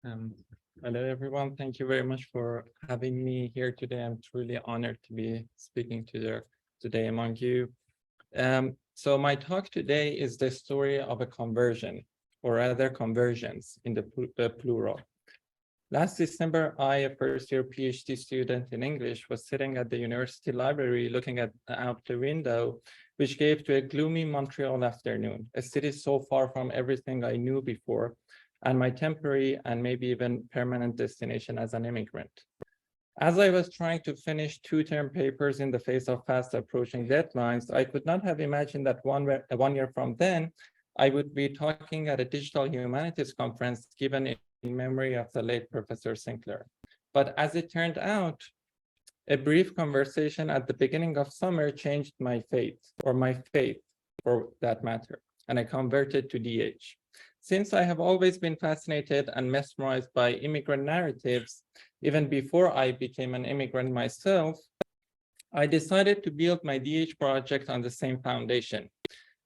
Um, Hello, everyone. Thank you very much for having me here today. I'm truly honored to be speaking today among you. So my talk today is the story of a conversion, or rather conversions in the plural. Last December, I, a first-year PhD student in English, was sitting at the university library looking out the window, which gave to a gloomy Montreal afternoon, a city so far from everything I knew before, and my temporary and maybe even permanent destination as an immigrant. As I was trying to finish two-term papers in the face of fast approaching deadlines, I could not have imagined that one year from then, I would be talking at a digital humanities conference given in memory of the late Professor Sinclair. But as it turned out, a brief conversation at the beginning of summer changed my fate, or my faith for that matter, and I converted to DH. Since I have always been fascinated and mesmerized by immigrant narratives, even before I became an immigrant myself, I decided to build my DH project on the same foundation.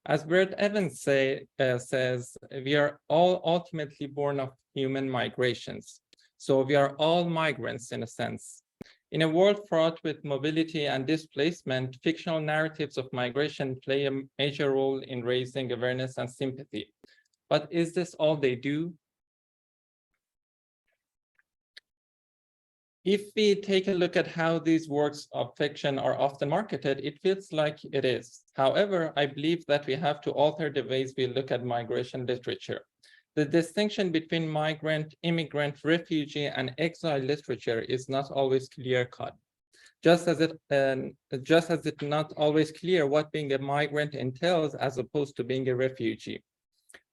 As Bert Evans says, we are all ultimately born of human migrations. So we are all migrants in a sense. In a world fraught with mobility and displacement, fictional narratives of migration play a major role in raising awareness and sympathy. But is this all they do? If we take a look at how these works of fiction are often marketed, it feels like it is. However, I believe that we have to alter the ways we look at migration literature. The distinction between migrant, immigrant, refugee, and exile literature is not always clear-cut. Just as it's not always clear what being a migrant entails as opposed to being a refugee.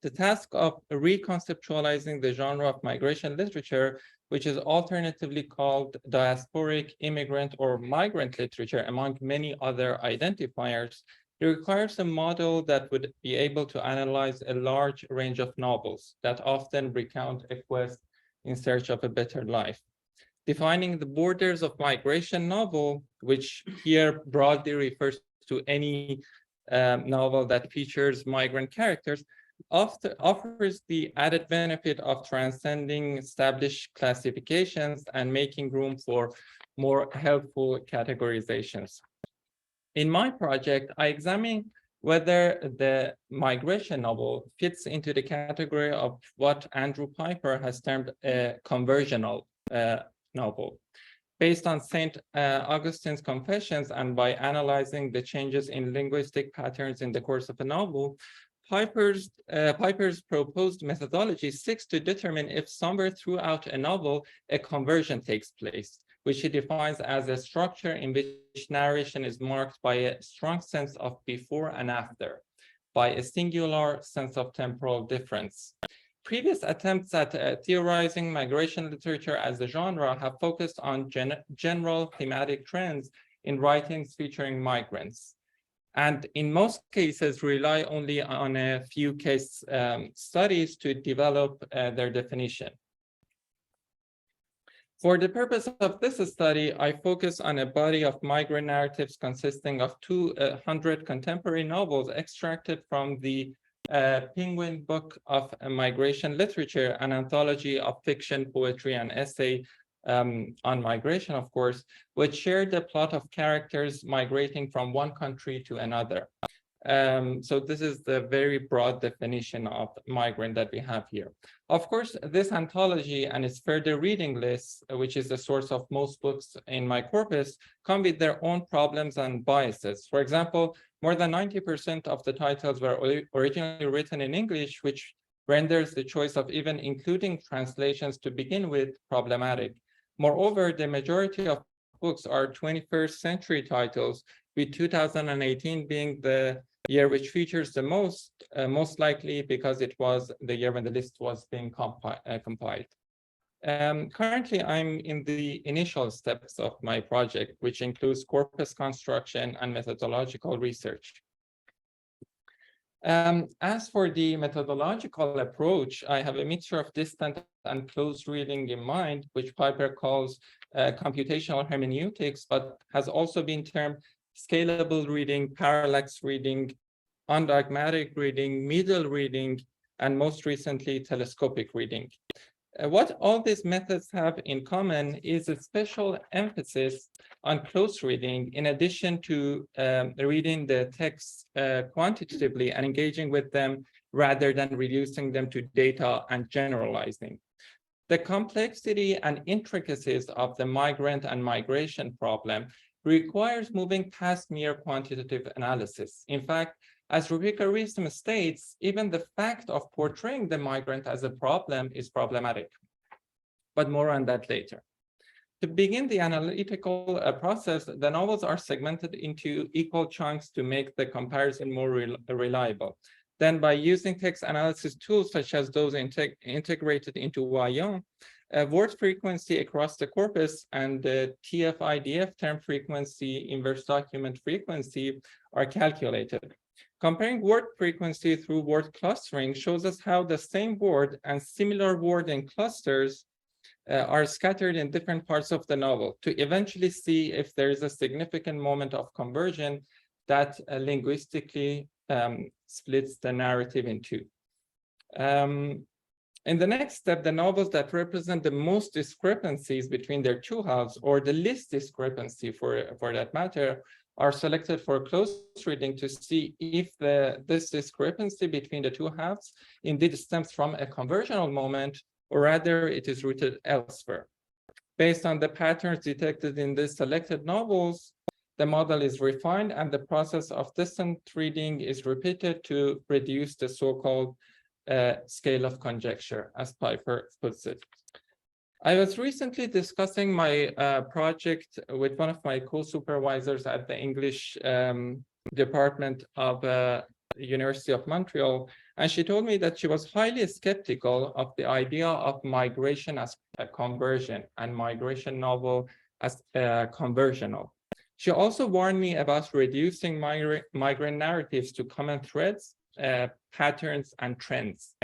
The task of reconceptualizing the genre of migration literature, which is alternatively called diasporic, immigrant, or migrant literature, among many other identifiers, requires a model that would be able to analyze a large range of novels that often recount a quest in search of a better life. Defining the borders of migration novel, which here broadly refers to any novel that features migrant characters, offers the added benefit of transcending established classifications and making room for more helpful categorizations. In my project, I examine whether the migration novel fits into the category of what Andrew Piper has termed a conversional novel. Based on St. Augustine's Confessions and by analyzing the changes in linguistic patterns in the course of a novel, Piper's proposed methodology seeks to determine if somewhere throughout a novel, a conversion takes place, which he defines as a structure in which narration is marked by a strong sense of before and after, by a singular sense of temporal difference. Previous attempts at theorizing migration literature as a genre have focused on general thematic trends in writings featuring migrants, and in most cases rely only on a few case studies to develop their definition. For the purpose of this study, I focus on a body of migrant narratives consisting of 200 contemporary novels extracted from the Penguin Book of Migration Literature, an anthology of fiction, poetry, and essay on migration, of course, which share the plot of characters migrating from one country to another. So this is the very broad definition of migrant that we have here. Of course, this anthology and its further reading list, which is the source of most books in my corpus, come with their own problems and biases. For example, more than 90% of the titles were originally written in English, which renders the choice of even including translations to begin with problematic. Moreover, the majority of books are 21st century titles, with 2018 being the year which features the most likely because it was the year when the list was being compiled. Currently, I'm in the initial steps of my project, which includes corpus construction and methodological research. As for the methodological approach, I have a mixture of distant and close reading in mind, which Piper calls computational hermeneutics, but has also been termed scalable reading, parallax reading, undogmatic reading, middle reading, and most recently, telescopic reading. What all these methods have in common is a special emphasis on close reading, in addition to reading the texts quantitatively and engaging with them rather than reducing them to data and generalizing. The complexity and intricacies of the migrant and migration problem requires moving past mere quantitative analysis. In fact, as Rebecca Reeston states, even the fact of portraying the migrant as a problem is problematic, but more on that later. To begin the analytical process, the novels are segmented into equal chunks to make the comparison more reliable. Then by using text analysis tools such as those integrated into doyen, word frequency across the corpus and the TF-IDF term frequency, inverse document frequency are calculated. Comparing word frequency through word clustering shows us how the same word and similar word in clusters are scattered in different parts of the novel to eventually see if there is a significant moment of conversion that linguistically splits the narrative in two. In the next step, the novels that represent the most discrepancies between their two halves, or the least discrepancy for that matter, are selected for close reading to see if this discrepancy between the two halves indeed stems from a conversional moment, or rather it is rooted elsewhere. Based on the patterns detected in these selected novels, the model is refined and the process of distant reading is repeated to reduce the so-called scale of conjecture, as Piper puts it. I was recently discussing my project with one of my co-supervisors at the English department of University of Montreal, and she told me that she was highly skeptical of the idea of migration as a conversion and migration novel as conversional. She also warned me about reducing migrant narratives to common threads, patterns, and trends.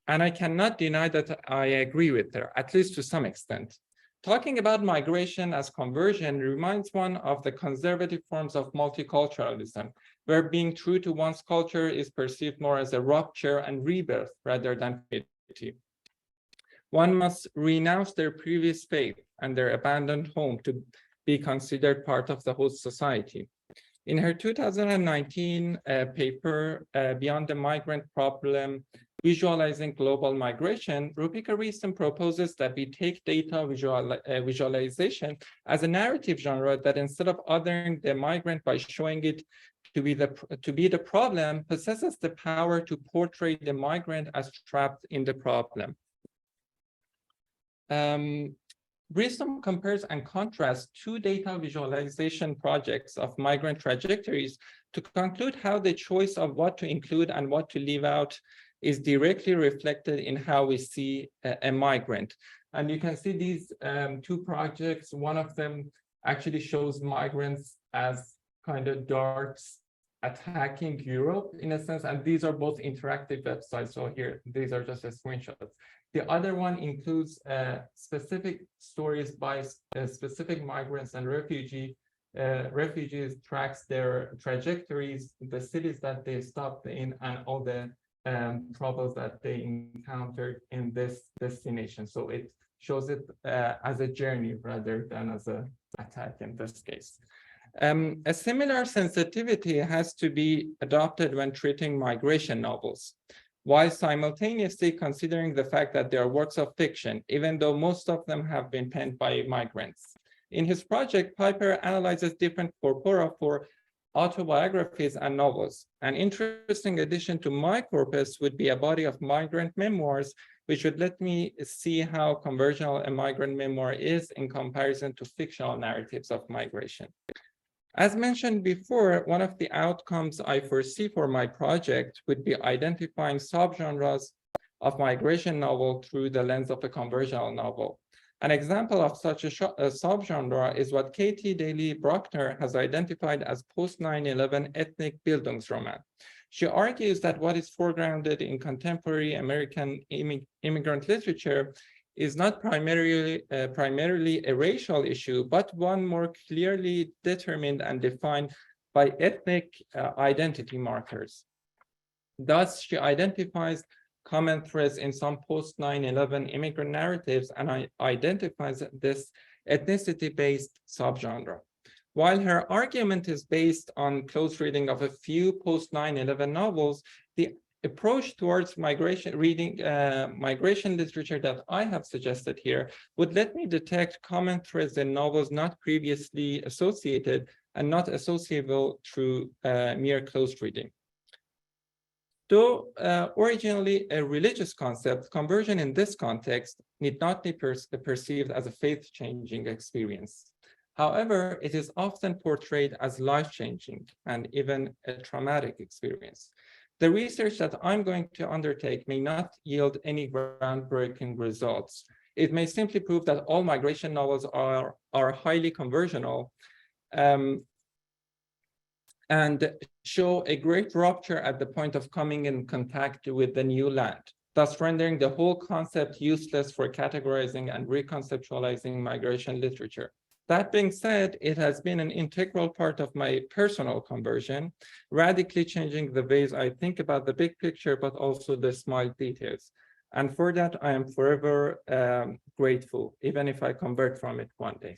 And I cannot deny that I agree with her, at least to some extent. Talking about migration as conversion reminds one of the conservative forms of multiculturalism, where being true to one's culture is perceived more as a rupture and rebirth rather than fidelity. One must renounce their previous faith and their abandoned home to be considered part of the host society. In her 2019 paper, Beyond the Migrant Problem, Visualizing Global Migration, Rebecca Reeston proposes that we take data visualization as a narrative genre that, instead of othering the migrant by showing it to be the problem, possesses the power to portray the migrant as trapped in the problem. Reeston compares and contrasts two data visualization projects of migrant trajectories to conclude how the choice of what to include and what to leave out is directly reflected in how we see a migrant. And you can see these two projects. One of them actually shows migrants as kind of darts attacking Europe in a sense, and these are both interactive websites. So here, these are just screenshots. The other one includes specific stories by specific migrants and refugees, tracks their trajectories, the cities that they stopped in, and all the troubles that they encountered in this destination. So it shows it as a journey rather than as an attack in this case. A similar sensitivity has to be adopted when treating migration novels, while simultaneously considering the fact that they are works of fiction, even though most of them have been penned by migrants. In his project, Piper analyzes different corpora for autobiographies and novels. An interesting addition to my corpus would be a body of migrant memoirs, which would let me see how conversional a migrant memoir is in comparison to fictional narratives of migration. As mentioned before, one of the outcomes I foresee for my project would be identifying subgenres of migration novel through the lens of a conversional novel. An example of such a subgenre is what Katie Daly-Bruckner has identified as post-9/11 ethnic Bildungsroman. She argues that what is foregrounded in contemporary American immigrant literature is not primarily a racial issue, but one more clearly determined and defined by ethnic identity markers. Thus, she identifies common threads in some post-9/11 immigrant narratives and identifies this ethnicity-based subgenre. While her argument is based on close reading of a few post-9/11 novels, the approach towards migration literature that I have suggested here would let me detect common threads in novels not previously associated and not associable through mere close reading. Though originally a religious concept, conversion in this context need not be perceived as a faith-changing experience. However, it is often portrayed as life-changing and even a traumatic experience. The research that I'm going to undertake may not yield any groundbreaking results. It may simply prove that all migration novels are highly conversional and show a great rupture at the point of coming in contact with the new land, thus rendering the whole concept useless for categorizing and reconceptualizing migration literature. That being said, it has been an integral part of my personal conversion, radically changing the ways I think about the big picture, but also the small details. And for that, I am forever grateful, even if I convert from it one day.